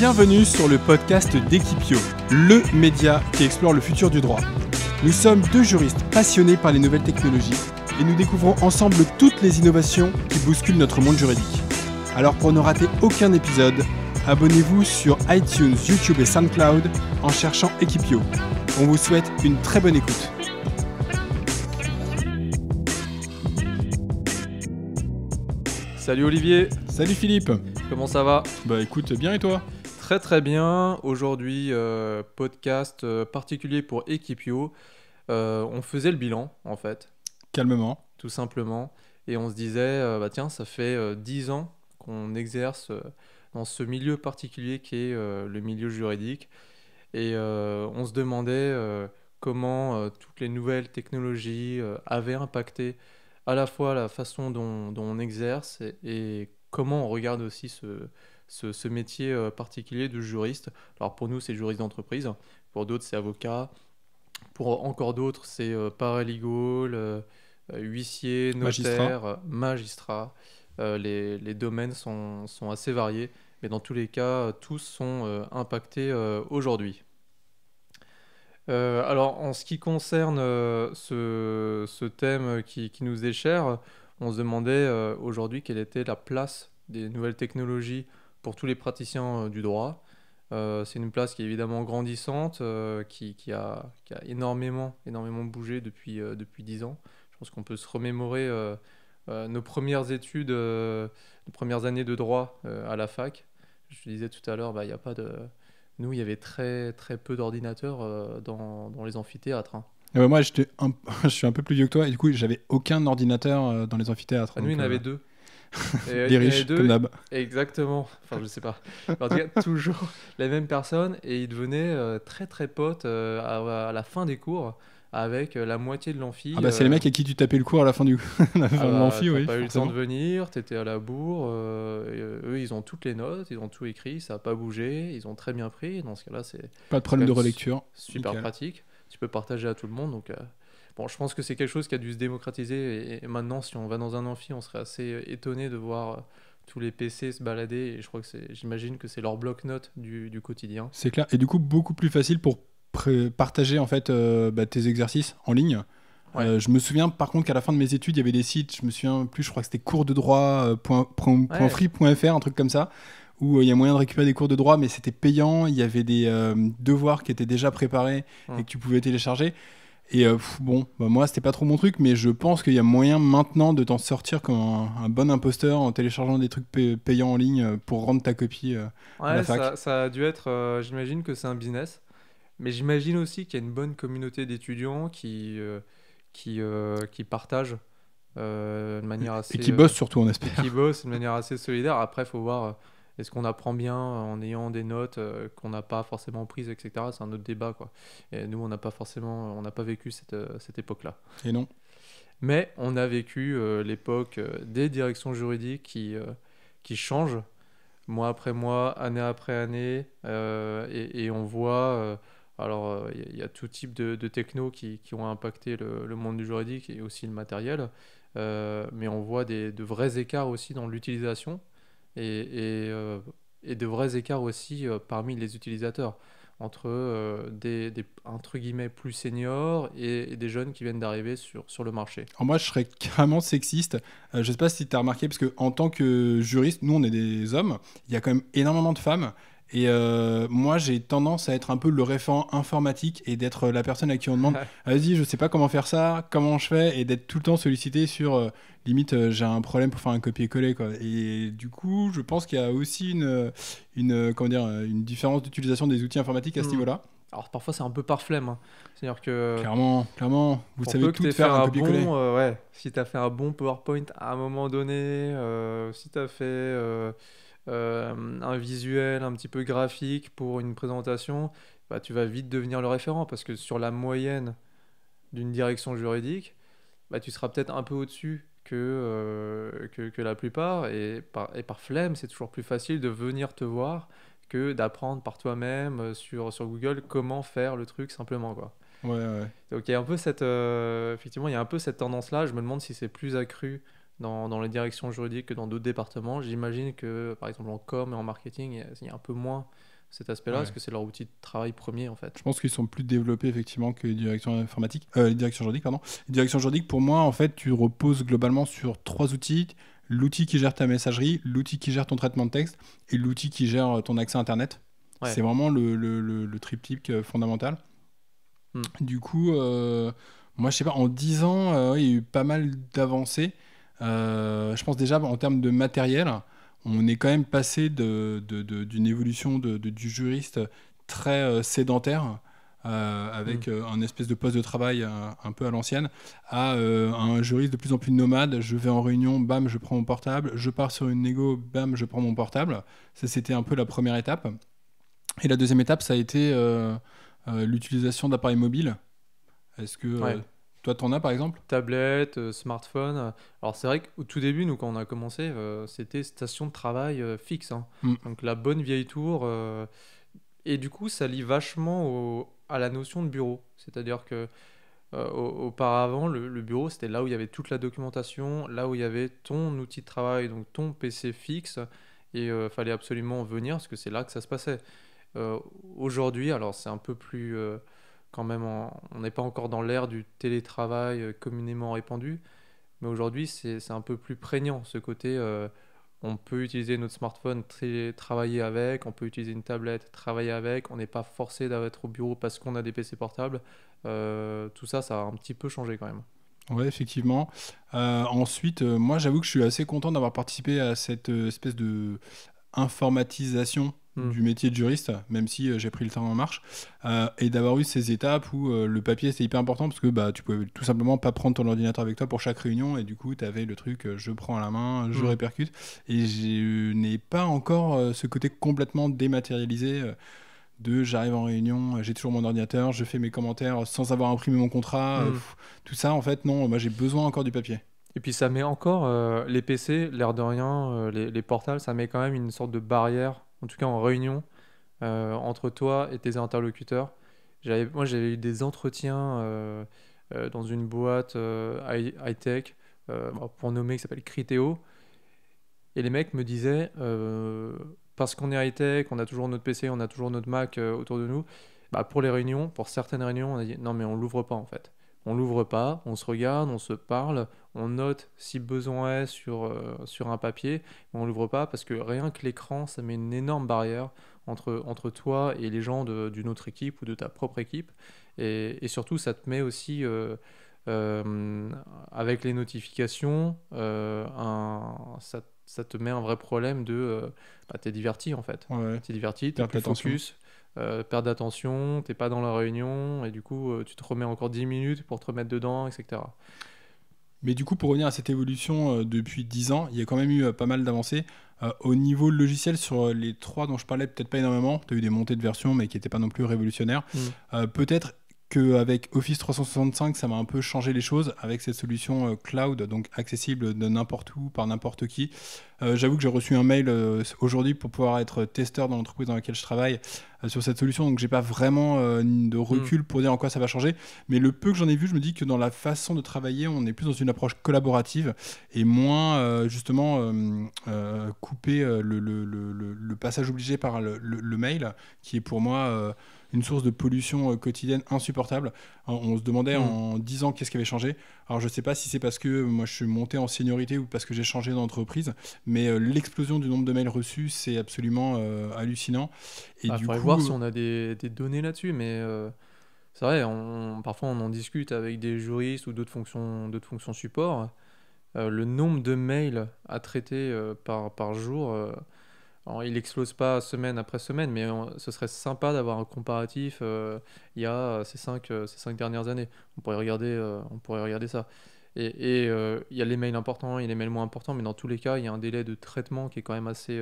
Bienvenue sur le podcast d'Equipio, le média qui explore le futur du droit. Nous sommes deux juristes passionnés par les nouvelles technologies et nous découvrons ensemble toutes les innovations qui bousculent notre monde juridique. Alors pour ne rater aucun épisode, abonnez-vous sur iTunes, YouTube et SoundCloud en cherchant Equipio. On vous souhaite une très bonne écoute. Salut Olivier. Salut Philippe. Comment ça va ? Bah écoute, bien et toi ? Très très bien. Aujourd'hui, podcast particulier pour Equipio. On faisait le bilan en fait. Calmement. Tout simplement. Et on se disait, tiens, ça fait 10 ans qu'on exerce dans ce milieu particulier qui est le milieu juridique. Et on se demandait comment toutes les nouvelles technologies avaient impacté à la fois la façon dont on exerce et comment on regarde aussi ce métier particulier de juriste. Alors pour nous, c'est juriste d'entreprise. Pour d'autres, c'est avocat. Pour encore d'autres, c'est paralegal, huissier, notaire, magistrat. Les domaines sont assez variés, mais dans tous les cas, tous sont impactés aujourd'hui. Alors, en ce qui concerne ce thème qui nous est cher, on se demandait aujourd'hui quelle était la place des nouvelles technologies pour tous les praticiens du droit. C'est une place qui est évidemment grandissante, qui a énormément bougé depuis 10 ans. Je pense qu'on peut se remémorer nos premières études, nos premières années de droit à la fac. Je te disais tout à l'heure, il n'y a pas de... Nous, il y avait très, très peu d'ordinateurs dans les amphithéâtres. Hein. Moi, je suis un peu plus vieux que toi et du coup, j'avais aucun ordinateur dans les amphithéâtres. Nous, il y en avait deux. Les riches, comme d'hab. Exactement. Enfin, je sais pas. En tout cas, toujours les mêmes personnes et ils devenaient très, très potes à la fin des cours avec la moitié de l'amphi. Ah bah c'est les mecs à qui tu tapais le cours à la fin de l'amphi, oui. T'as pas eu le forcément. temps de venir, t'étais à la bourre. Eux, ils ont toutes les notes, ils ont tout écrit, ça a pas bougé, ils ont très bien pris. Dans ce cas-là, c'est Pas de problème de relecture. super Nickel. pratique. Tu peux partager à tout le monde. Donc, bon, je pense que c'est quelque chose qui a dû se démocratiser. Et maintenant, si on va dans un amphi, on serait assez étonné de voir tous les PC se balader. Et je crois que j'imagine que c'est leur bloc-notes du quotidien. C'est clair. Et du coup, beaucoup plus facile pour partager en fait tes exercices en ligne. Ouais. Je me souviens par contre qu'à la fin de mes études, il y avait des sites, je me souviens plus, je crois que c'était coursdedroit.free.fr, un truc comme ça, où il y a moyen de récupérer des cours de droit, mais c'était payant, il y avait des devoirs qui étaient déjà préparés et que tu pouvais télécharger. Et moi, c'était pas trop mon truc, mais je pense qu'il y a moyen maintenant de t'en sortir comme un bon imposteur en téléchargeant des trucs payants en ligne pour rendre ta copie à la fac. Ça a dû être, j'imagine que c'est un business. Mais j'imagine aussi qu'il y a une bonne communauté d'étudiants qui partagent de manière assez... Et qui bossent surtout, on espère. Qui bossent de manière assez solidaire. Après, il faut voir, est-ce qu'on apprend bien en ayant des notes qu'on n'a pas forcément prises, etc. C'est un autre débat, quoi. Et nous, on n'a pas vécu cette époque-là. Et non. Mais on a vécu l'époque des directions juridiques qui changent mois après mois, année après année, et on voit... Alors, il y a tout type de technos qui ont impacté le monde du juridique et aussi le matériel, mais on voit de vrais écarts aussi dans l'utilisation et de vrais écarts aussi parmi les utilisateurs, entre des entre guillemets plus seniors et des jeunes qui viennent d'arriver sur le marché. Alors moi, je serais carrément sexiste. Je sais pas si tu as remarqué, parce qu'en tant que juriste, nous, on est des hommes, il y a quand même énormément de femmes. Et moi, j'ai tendance à être un peu le référent informatique et d'être la personne à qui on demande vas-y, je sais pas comment faire ça, comment je fais, et d'être tout le temps sollicité sur limite, j'ai un problème pour faire un copier-coller, quoi. Et du coup, je pense qu'il y a aussi une différence d'utilisation des outils informatiques à ce niveau-là. Alors parfois, c'est un peu par flemme. Hein. C'est-à-dire que. Clairement, vous savez tout faire un copier-coller. Si tu as fait un bon PowerPoint à un moment donné, si tu as fait. Un visuel un petit peu graphique pour une présentation, tu vas vite devenir le référent parce que sur la moyenne d'une direction juridique, tu seras peut-être un peu au-dessus que la plupart et par flemme, c'est toujours plus facile de venir te voir que d'apprendre par toi-même sur Google comment faire le truc simplement, quoi. Ouais. Donc il y a un peu effectivement, il y a un peu cette tendance-là. Je me demande si c'est plus accru dans les directions juridiques que dans d'autres départements. J'imagine que, par exemple, en com et en marketing, il y a un peu moins cet aspect-là, parce Ouais. que c'est leur outil de travail premier, en fait. Je pense qu'ils sont plus développés effectivement que les directions informatiques, les directions juridiques, pardon. Les directions juridiques, pour moi, en fait, tu reposes globalement sur trois outils. L'outil qui gère ta messagerie, l'outil qui gère ton traitement de texte et l'outil qui gère ton accès à Internet. Ouais. C'est vraiment le triptyque fondamental. Hmm. Du coup, moi, je sais pas, en 10 ans, il y a eu pas mal d'avancées. Je pense déjà en termes de matériel, on est quand même passé d'une évolution du juriste très sédentaire, Hmm. avec un espèce de poste de travail un peu à l'ancienne, à un juriste de plus en plus nomade. Je vais en réunion, bam, je prends mon portable. Je pars sur une négo, bam, je prends mon portable. Ça, c'était un peu la première étape. Et la deuxième étape, ça a été l'utilisation d'appareils mobiles. Est-ce que Ouais. toi, t'en as par exemple? Tablette, smartphone. Alors c'est vrai qu'au tout début, nous, quand on a commencé, c'était station de travail fixe, hein. Mm. Donc la bonne vieille tour. Et du coup, ça lie vachement à la notion de bureau. C'est-à-dire que auparavant, le bureau, c'était là où il y avait toute la documentation, là où il y avait ton outil de travail, donc ton PC fixe, et fallait absolument venir parce que c'est là que ça se passait. Euh, Aujourd'hui, alors c'est un peu plus quand même, on n'est pas encore dans l'ère du télétravail communément répandu, mais aujourd'hui c'est un peu plus prégnant ce côté. On peut utiliser notre smartphone, travailler avec, on peut utiliser une tablette, travailler avec, on n'est pas forcé d'être au bureau parce qu'on a des PC portables. Tout ça, ça a un petit peu changé quand même. Ouais, effectivement. Ensuite, moi, j'avoue que je suis assez content d'avoir participé à cette espèce de informatisation Hmm. du métier de juriste, même si j'ai pris le temps en marche, et d'avoir eu ces étapes où le papier c'était hyper important parce que bah, tu pouvais tout simplement pas prendre ton ordinateur avec toi pour chaque réunion et du coup tu avais le truc je prends à la main, je Hmm. répercute et je n'ai pas encore ce côté complètement dématérialisé de j'arrive en réunion, j'ai toujours mon ordinateur, je fais mes commentaires sans avoir imprimé mon contrat, Hmm. tout ça en fait non, moi j'ai besoin encore du papier. Et puis ça met encore les PC, l'air de rien, les portables, ça met quand même une sorte de barrière, en tout cas en réunion, entre toi et tes interlocuteurs. Moi, j'avais eu des entretiens dans une boîte high-tech, bon, pour nommer, qui s'appelle Criteo. Et les mecs me disaient, parce qu'on est high-tech, on a toujours notre PC, on a toujours notre Mac autour de nous, bah pour les réunions, pour certaines réunions, on a dit non, mais on l'ouvre pas en fait. On l'ouvre pas, on se regarde, on se parle, on note si besoin est sur un papier, mais on l'ouvre pas parce que rien que l'écran, ça met une énorme barrière entre toi et les gens d'une autre équipe ou de ta propre équipe. Et surtout, ça te met aussi, euh, avec les notifications, ça te met un vrai problème de bah, t'es diverti en fait. Ouais, ouais, T'es diverti, t'es perte plus d'attention. focus, perte d'attention, t'es pas dans la réunion et du coup tu te remets encore 10 minutes pour te remettre dedans, etc. Mais du coup, pour revenir à cette évolution depuis 10 ans, il y a quand même eu pas mal d'avancées. Au niveau logiciel, sur les trois dont je parlais, peut-être pas énormément. Tu as eu des montées de versions, mais qui n'étaient pas non plus révolutionnaires. Hmm. Peut-être qu'avec Office 365, ça va un peu changer les choses, avec cette solution cloud, donc accessible de n'importe où, par n'importe qui. J'avoue que j'ai reçu un mail aujourd'hui pour pouvoir être testeur dans l'entreprise dans laquelle je travaille sur cette solution, donc j'ai pas vraiment de Hmm. recul pour dire en quoi ça va changer. Mais le peu que j'en ai vu, je me dis que dans la façon de travailler, on est plus dans une approche collaborative et moins justement couper le passage obligé par le mail, qui est pour moi une source de pollution quotidienne insupportable. On se demandait Hmm. en 10 ans qu'est-ce qui avait changé. Alors je sais pas si c'est parce que moi je suis monté en seniorité ou parce que j'ai changé d'entreprise, mais l'explosion du nombre de mails reçus, c'est absolument hallucinant. Et Ah, du faudrait voir coup, si on a des données là-dessus, mais c'est vrai, parfois on en discute avec des juristes ou d'autres fonctions support. Le nombre de mails à traiter par jour, alors, il explose pas semaine après semaine, mais ce serait sympa d'avoir un comparatif il y a ces cinq dernières années. On pourrait regarder ça. Et il y a les mails importants, il y a les mails moins importants, mais dans tous les cas, il y a un délai de traitement qui est quand même assez,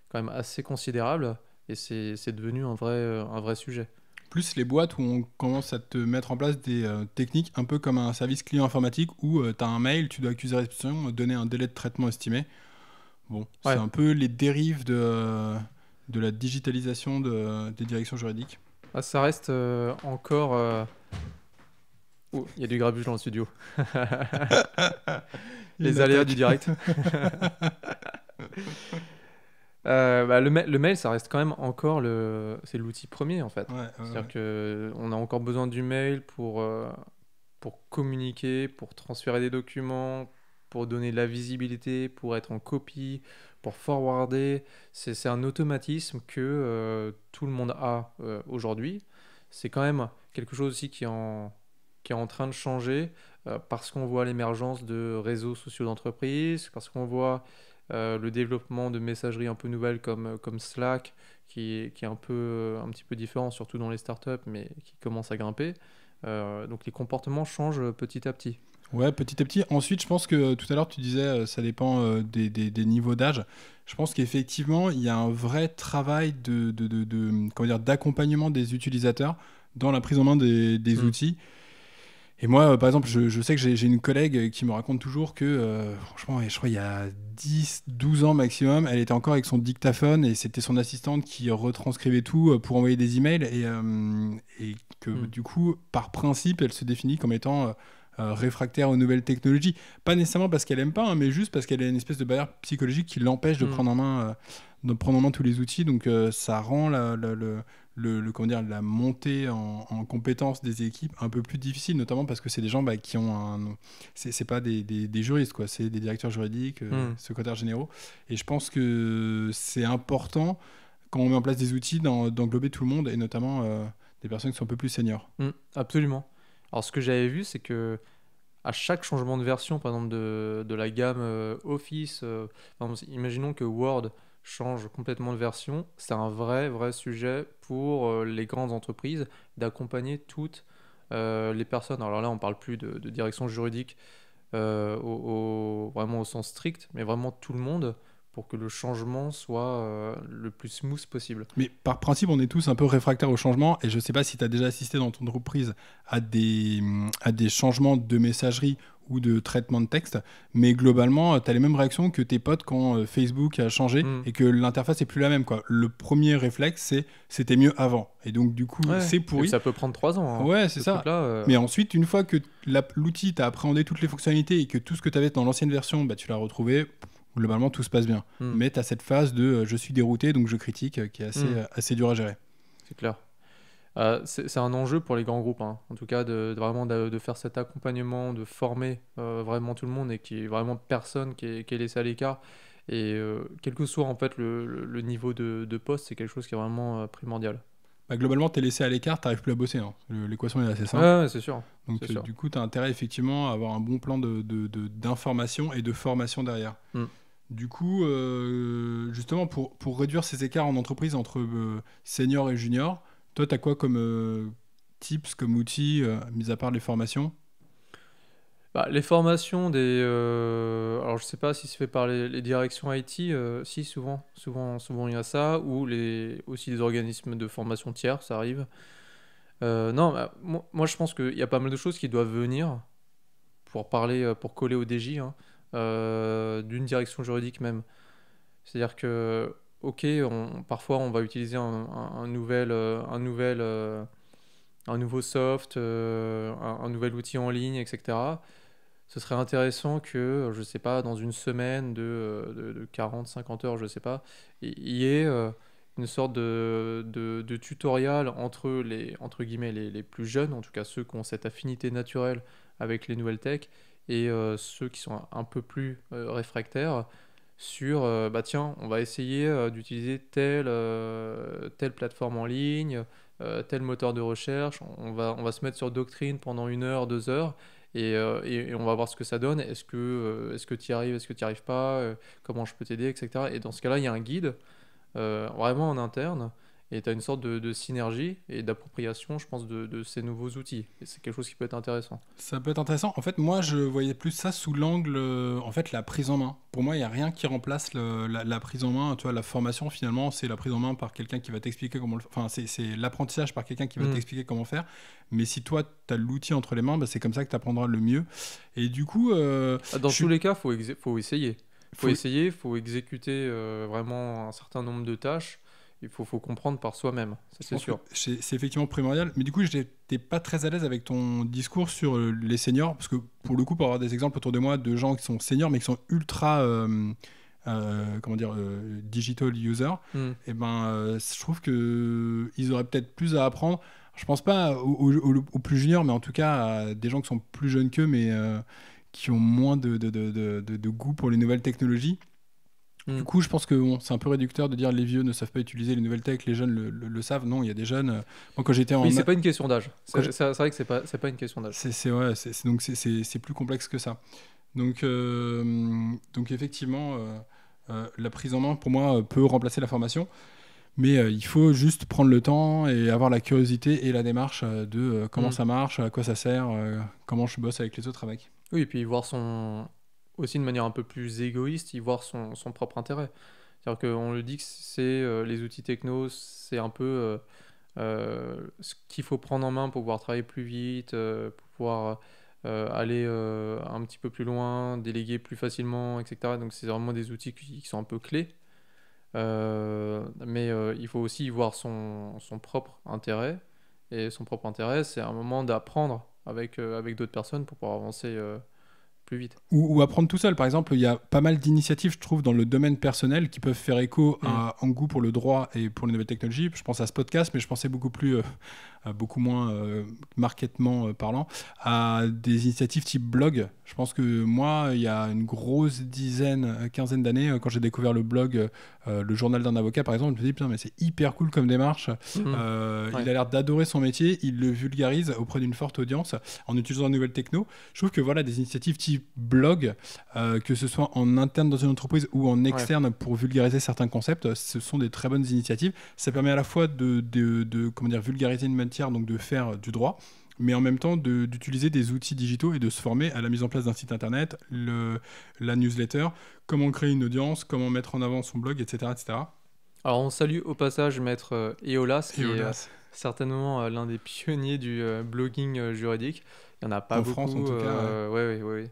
quand même assez considérable, et c'est devenu un vrai sujet. plus les boîtes où on commence à te mettre en place des techniques un peu comme un service client informatique où tu as un mail, tu dois accuser la réception, donner un délai de traitement estimé. Bon, c'est Ouais. un peu les dérives de la digitalisation des directions juridiques. Ah, ça reste encore. Oh, il y a du grabuge dans le studio. Une Les aléas du attaque. direct. Le mail, ça reste quand même encore c'est l'outil premier en fait. Ouais, ouais, C'est-à-dire ouais. que on a encore besoin du mail pour communiquer, pour transférer des documents, pour donner de la visibilité, pour être en copie, pour forwarder. C'est un automatisme que tout le monde a aujourd'hui. C'est quand même quelque chose aussi qui est en train de changer parce qu'on voit l'émergence de réseaux sociaux d'entreprise, parce qu'on voit le développement de messageries un peu nouvelles comme Slack, qui est un petit peu différent, surtout dans les startups, mais qui commence à grimper. Donc les comportements changent petit à petit. Ouais, petit à petit. Ensuite, je pense que tout à l'heure, tu disais, ça dépend des niveaux d'âge. Je pense qu'effectivement, il y a un vrai travail comment dire, d'accompagnement des utilisateurs dans la prise en main des Hmm. outils. Et moi, par exemple, je sais que j'ai une collègue qui me raconte toujours que, franchement, je crois il y a 10, 12 ans maximum, elle était encore avec son dictaphone et c'était son assistante qui retranscrivait tout pour envoyer des emails et que Hmm. du coup, par principe, elle se définit comme étant réfractaire aux nouvelles technologies. Pas nécessairement parce qu'elle aime pas, hein, mais juste parce qu'elle a une espèce de barrière psychologique qui l'empêche de Hmm. prendre en main, tous les outils. Donc ça rend comment dire, la montée en compétences des équipes un peu plus difficile, notamment parce que c'est des gens qui ont un. C'est pas des juristes, quoi, c'est des directeurs juridiques, Hmm. secrétaires généraux. Et je pense que c'est important, quand on met en place des outils, d'englober tout le monde, et notamment des personnes qui sont un peu plus seniors. Hmm. Absolument. Alors ce que j'avais vu, c'est que à chaque changement de version, par exemple de la gamme Office, par exemple, imaginons que Word change complètement de version, c'est un vrai sujet pour les grandes entreprises d'accompagner toutes les personnes. Alors là, on parle plus de direction juridique vraiment au sens strict, mais vraiment tout le monde pour que le changement soit le plus smooth possible. Mais par principe, on est tous un peu réfractaires au changement. Et je ne sais pas si tu as déjà assisté dans ton entreprise à des changements de messagerie ou de traitement de texte. Mais globalement, tu as les mêmes réactions que tes potes quand Facebook a changé Hmm. et que l'interface n'est plus la même, quoi. Le premier réflexe, c'est c'était mieux avant. Et donc, du coup, Ouais, c'est et puis pourri. ça peut prendre 3 ans, hein, Ouais, c'est ce ça. truc-là. Mais ensuite, une fois que l'outil t'a appréhendé toutes les fonctionnalités et que tout ce que tu avais dans l'ancienne version, bah, tu l'as retrouvé, globalement, tout se passe bien. Hmm. Mais tu as cette phase de je suis dérouté, donc je critique, qui est Hmm. assez dur à gérer. C'est clair. C'est un enjeu pour les grands groupes, hein. En tout cas, vraiment de faire cet accompagnement, de former vraiment tout le monde et qu'il n'y ait vraiment personne qui est laissé à l'écart. Et quel que soit en fait le niveau de poste, c'est quelque chose qui est vraiment primordial. Bah, globalement, tu es laissé à l'écart, tu n'arrives plus à bosser, hein. L'équation est assez Ouais, simple. ouais, c'est sûr, c'est Donc, sûr. du coup, tu as intérêt effectivement à avoir un bon plan d'information et de formation derrière. Hmm. Du coup, justement, pour réduire ces écarts en entreprise entre senior et junior, toi, tu as quoi comme tips, comme outils, mis à part les formations? Bah, les formations alors je sais pas si c'est fait par les directions IT, si souvent il y a ça, ou aussi des organismes de formation tiers, ça arrive. Non, bah, moi je pense qu'il y a pas mal de choses qui doivent venir pour parler, pour coller au DJ, hein, d'une direction juridique même. C'est-à-dire que, ok, parfois on va utiliser un nouveau soft, un nouvel outil en ligne, etc. Ce serait intéressant que, je sais pas, dans une semaine de 40, 50 heures, je sais pas, il y ait une sorte de tutoriel entre guillemets, les plus jeunes, en tout cas ceux qui ont cette affinité naturelle avec les nouvelles tech, et ceux qui sont un peu plus réfractaires sur, bah tiens, on va essayer d'utiliser telle plateforme en ligne, tel moteur de recherche, on va se mettre sur Doctrine pendant 1 heure, 2 heures, et on va voir ce que ça donne. Est-ce que tu y arrives, est-ce que tu n'y arrives pas, comment je peux t'aider, etc. Et dans ce cas-là, il y a un guide vraiment en interne, et tu as une sorte de synergie et d'appropriation, je pense, de ces nouveaux outils. Et c'est quelque chose qui peut être intéressant. Ça peut être intéressant. En fait, moi, je voyais plus ça sous l'angle, en fait, la prise en main. Pour moi, il n'y a rien qui remplace la prise en main. Tu vois, la formation, finalement, c'est la prise en main par quelqu'un qui va t'expliquer comment le faire. Enfin, c'est l'apprentissage par quelqu'un qui va Hmm. t'expliquer comment faire. Mais si toi, tu as l'outil entre les mains, bah, c'est comme ça que tu apprendras le mieux. Et du coup, Dans je tous suis. les cas, faut essayer. Faut Faut... essayer, faut exécuter vraiment un certain nombre de tâches. Il faut comprendre par soi-même, ça Je c'est pense que sûr. c'est effectivement primordial. Mais du coup, je n'étais pas très à l'aise avec ton discours sur les seniors. Parce que pour le coup, pour avoir des exemples autour de moi de gens qui sont seniors, mais qui sont ultra comment dire, digital user, Hmm. et ben, je trouve que ils auraient peut-être plus à apprendre. Je pense pas aux plus juniors, mais en tout cas à des gens qui sont plus jeunes qu'eux, mais qui ont moins de goût pour les nouvelles technologies. Du Hmm. coup, je pense que bon, c'est un peu réducteur de dire les vieux ne savent pas utiliser les nouvelles tech, les jeunes le savent. Non, il y a des jeunes. Moi, quand j'étais en. Oui, c'est pas une question d'âge. Quand C'est vrai que c'est pas une question d'âge. ouais, donc c'est plus complexe que ça. Donc effectivement, la prise en main, pour moi, peut remplacer la formation. Mais il faut juste prendre le temps et avoir la curiosité et la démarche de comment Hmm. ça marche, à quoi ça sert, comment je bosse avec les autres avec. Oui, et puis voir son. Aussi de manière un peu plus égoïste, y voir son propre intérêt. C'est-à-dire qu'on le dit que c'est les outils techno, c'est un peu ce qu'il faut prendre en main pour pouvoir travailler plus vite, pour pouvoir aller un petit peu plus loin, déléguer plus facilement, etc. Donc c'est vraiment des outils qui sont un peu clés. Mais il faut aussi y voir son propre intérêt. Et son propre intérêt, c'est un moment d'apprendre avec d'autres personnes pour pouvoir avancer plus vite. Ou apprendre tout seul. Par exemple, il y a pas mal d'initiatives, je trouve, dans le domaine personnel qui peuvent faire écho Hmm. à un goût pour le droit et pour les nouvelles technologies. Je pense à ce podcast, mais je pensais beaucoup moins marketement parlant, à des initiatives type blog. Je pense que moi, il y a une grosse quinzaine d'années, quand j'ai découvert le blog, le journal d'un avocat, par exemple, je me dis, putain, mais c'est hyper cool comme démarche. Mhm. Il Ouais. a l'air d'adorer son métier, il le vulgarise auprès d'une forte audience en utilisant de nouvelles techno. Je trouve que voilà, des initiatives type blog, que ce soit en interne dans une entreprise ou en Ouais. externe pour vulgariser certains concepts, ce sont des très bonnes initiatives. Ça permet à la fois de comment dire, vulgariser une matière, donc de faire du droit, mais en même temps d'utiliser des outils digitaux et de se former à la mise en place d'un site internet, la newsletter, comment créer une audience, comment mettre en avant son blog, etc. etc. Alors on salue au passage Maître Eolas, Et qui est audace. certainement l'un des pionniers du blogging juridique. Il n'y en a pas En France, en beaucoup. tout cas, ouais. Ouais, ouais, ouais,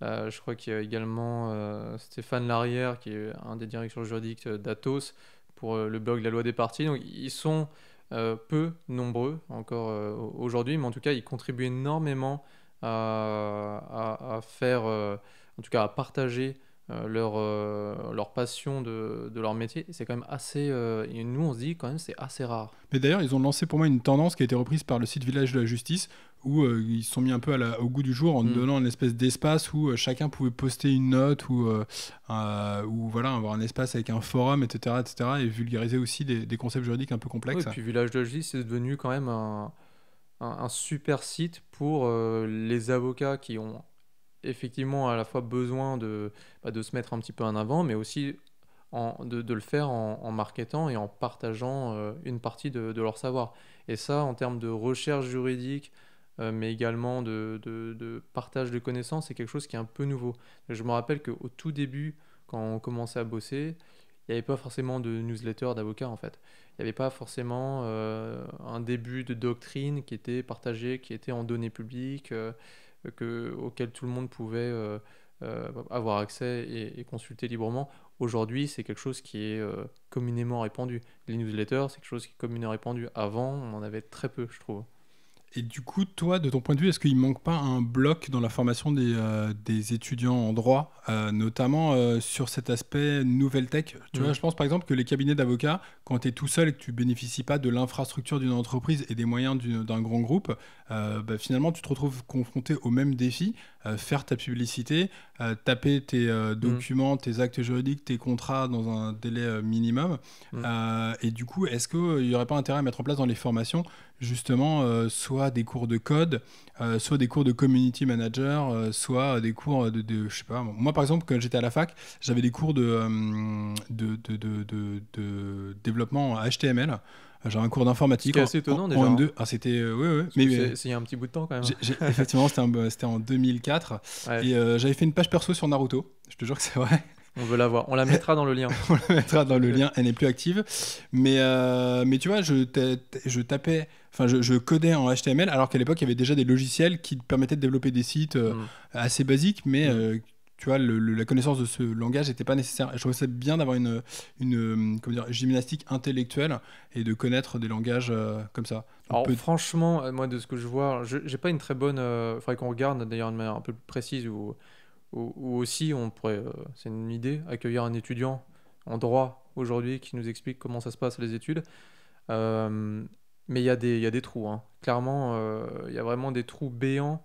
ouais. Je crois qu'il y a également Stéphane Larrière, qui est un des directeurs juridiques d'Atos, pour le blog La Loi des Parties. Donc ils sont peu nombreux encore aujourd'hui, mais en tout cas ils contribuent énormément à faire, en tout cas à partager leur passion de leur métier. Et c'est quand même assez, et nous on se dit quand même c'est assez rare. Mais d'ailleurs, ils ont lancé pour moi une tendance qui a été reprise par le site Village de la Justice, où ils se sont mis un peu au goût du jour en Hmm. donnant une espèce d'espace où chacun pouvait poster une note ou voilà, avoir un espace avec un forum, etc., etc., et vulgariser aussi des concepts juridiques un peu Oui, et complexes. puis Village de la Justice c'est devenu quand même un super site pour les avocats qui ont effectivement à la fois besoin de se mettre un petit peu en avant, mais aussi de le faire en marketant et en partageant une partie de leur savoir. Et ça, en termes de recherche juridique, mais également de partage de connaissances, c'est quelque chose qui est un peu nouveau. Je me rappelle qu'au tout début, quand on commençait à bosser, il n'y avait pas forcément de newsletter d'avocats en fait. Il n'y avait pas forcément un début de doctrine qui était partagé, qui était en données publiques, auquel tout le monde pouvait avoir accès et consulter librement. Aujourd'hui, c'est quelque chose qui est communément répandu. Les newsletters, c'est quelque chose qui est communément répandu. Avant, on en avait très peu, je trouve. Et du coup, toi, de ton point de vue, est-ce qu'il manque pas un bloc dans la formation des étudiants en droit, notamment sur cet aspect nouvelle tech? Tu vois, Mm. je pense par exemple que les cabinets d'avocats, quand tu es tout seul et que tu bénéficies pas de l'infrastructure d'une entreprise et des moyens d'un grand groupe, bah, finalement, tu te retrouves confronté au même défi, faire ta publicité, taper tes Mm. documents, tes actes juridiques, tes contrats dans un délai minimum. Mm. Et du coup, est-ce qu'il n'y aurait pas intérêt à mettre en place dans les formations justement soit des cours de code, soit des cours de community manager, soit des cours je sais pas. Moi, par exemple, quand j'étais à la fac, j'avais des cours de développement HTML. J'avais un cours Ce d'informatique qui est assez étonnant en déjà, hein, M2. Ah, c'était ouais, ouais. parce que c'est il y a un petit bout de temps quand même. Effectivement, c'était en 2004 Ouais, et j'avais fait une page perso sur Naruto. Je te jure que c'est vrai. on veut la voir. On la mettra dans le lien. On la mettra dans le lien, elle n'est plus active. Mais tu vois, je tapais, enfin, je codais en HTML, alors qu'à l'époque, il y avait déjà des logiciels qui te permettaient de développer des sites Mm. assez basiques, mais Mm. tu vois, la connaissance de ce langage n'était pas nécessaire. Et je trouvais ça bien d'avoir une comment dire, gymnastique intellectuelle et de connaître des langages comme ça. Donc, Alors franchement, moi de ce que je vois, j'ai pas une très bonne. Faudrait qu'on regarde d'ailleurs de manière un peu plus précise ou aussi, on pourrait, c'est une idée, accueillir un étudiant en droit aujourd'hui qui nous explique comment ça se passe les études. Mais il y a des trous, hein. Clairement, il y a vraiment des trous béants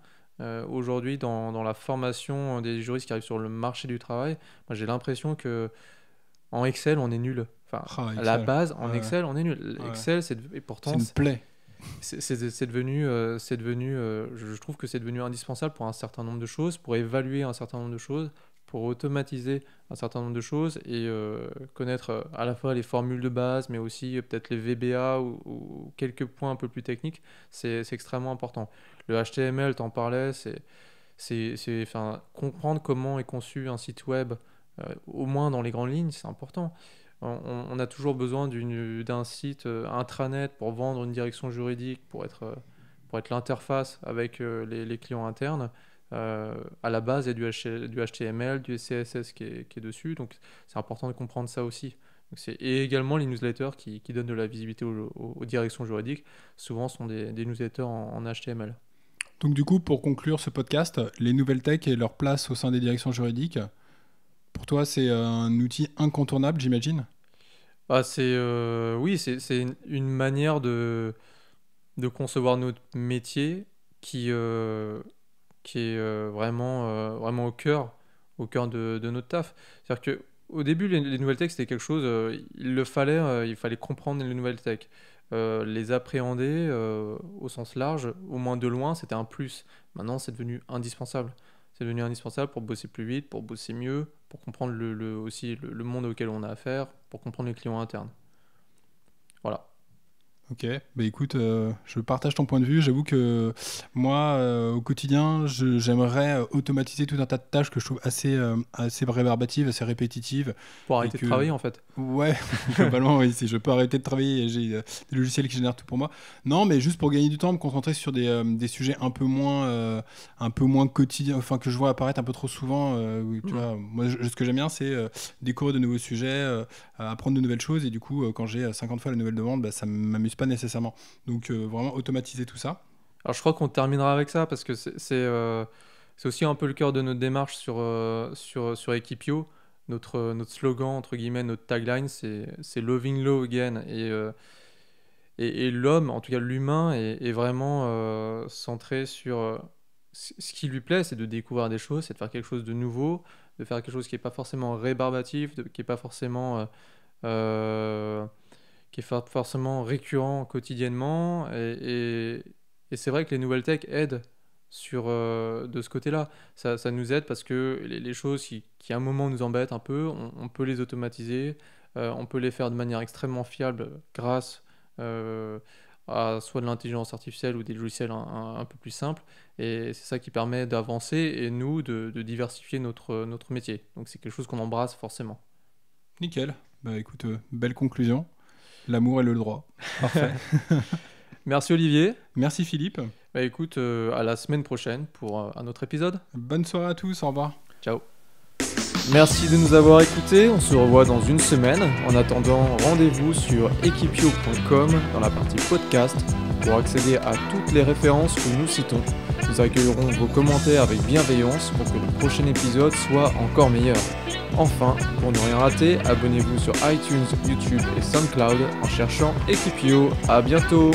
aujourd'hui dans la formation des juristes qui arrivent sur le marché du travail. Moi, j'ai l'impression que en Excel, on est nul. Enfin, Ah, à la Excel. base, en Ouais, Excel, on est nul. ouais. Excel, et C'est pourtant, une plaie. c'est devenu je trouve que c'est devenu indispensable pour un certain nombre de choses, pour évaluer un certain nombre de choses, pour automatiser un certain nombre de choses et connaître à la fois les formules de base, mais aussi peut-être les VBA ou quelques points un peu plus techniques, c'est extrêmement important. Le HTML, t'en parlais, enfin, comprendre comment est conçu un site web, au moins dans les grandes lignes, c'est important. On a toujours besoin d'un site intranet pour vendre une direction juridique, pour être l'interface avec les clients internes. À la base, il y a du HTML, du CSS qui est dessus, donc c'est important de comprendre ça aussi. Et également les newsletters qui donnent de la visibilité aux directions juridiques, souvent sont des newsletters en HTML. Donc du coup, pour conclure ce podcast, les nouvelles tech et leur place au sein des directions juridiques, pour toi, c'est un outil incontournable, j'imagine? Bah, oui, c'est une manière de concevoir notre métier qui est vraiment au cœur de notre taf. C'est-à-dire que au début, les nouvelles tech, c'était quelque chose, il fallait comprendre les nouvelles tech. Les appréhender au sens large, au moins de loin, c'était un plus. Maintenant, c'est devenu indispensable. C'est devenu indispensable pour bosser plus vite, pour bosser mieux, pour comprendre aussi le monde auquel on a affaire, pour comprendre les clients internes. Voilà. Ok, bah écoute, je partage ton point de vue. J'avoue que moi, au quotidien, j'aimerais automatiser tout un tas de tâches que je trouve assez rébarbatives, assez répétitives. Pour Et arrêter de que, travailler, en fait. ouais, globalement, oui, si je peux arrêter de travailler et j'ai des logiciels qui génèrent tout pour moi. Non, mais juste pour gagner du temps, me concentrer sur des sujets un peu moins quotidiens, enfin que je vois apparaître un peu trop souvent. Où, tu vois, moi, ce que j'aime bien, c'est découvrir de nouveaux sujets, apprendre de nouvelles choses. Et du coup, quand j'ai 50 fois la nouvelle demande, bah, ça m'amuse pas nécessairement. Donc, vraiment automatiser tout ça. Alors je crois qu'on terminera avec ça parce que c'est aussi un peu le cœur de notre démarche sur Equipio. Notre slogan, entre guillemets, notre tagline, c'est Loving Law Again. Et l'homme, en tout cas l'humain, est vraiment centré sur ce qui lui plaît, c'est de découvrir des choses, c'est de faire quelque chose de nouveau, de faire quelque chose qui n'est pas forcément rébarbatif, qui n'est pas forcément forcément récurrent quotidiennement. Et c'est vrai que les nouvelles tech aident de ce côté-là. Ça nous aide parce que les choses qui à un moment nous embêtent un peu, on peut les automatiser, on peut les faire de manière extrêmement fiable grâce à soit de l'intelligence artificielle ou des logiciels un peu plus simples. Et c'est ça qui permet d'avancer et nous de diversifier notre métier. Donc c'est quelque chose qu'on embrasse forcément. Nickel. Bah écoute, belle conclusion. L'amour et le droit. Parfait. Merci Olivier. Merci Philippe. Bah écoute, à la semaine prochaine pour un autre épisode. Bonne soirée à tous. Au revoir. Ciao. Merci de nous avoir écoutés. On se revoit dans une semaine. En attendant, rendez-vous sur equipio.com dans la partie podcast pour accéder à toutes les références que nous citons. Nous accueillerons vos commentaires avec bienveillance pour que le prochain épisode soit encore meilleur. Enfin, pour ne rien rater, abonnez-vous sur iTunes, YouTube et SoundCloud en cherchant Equipio. À bientôt!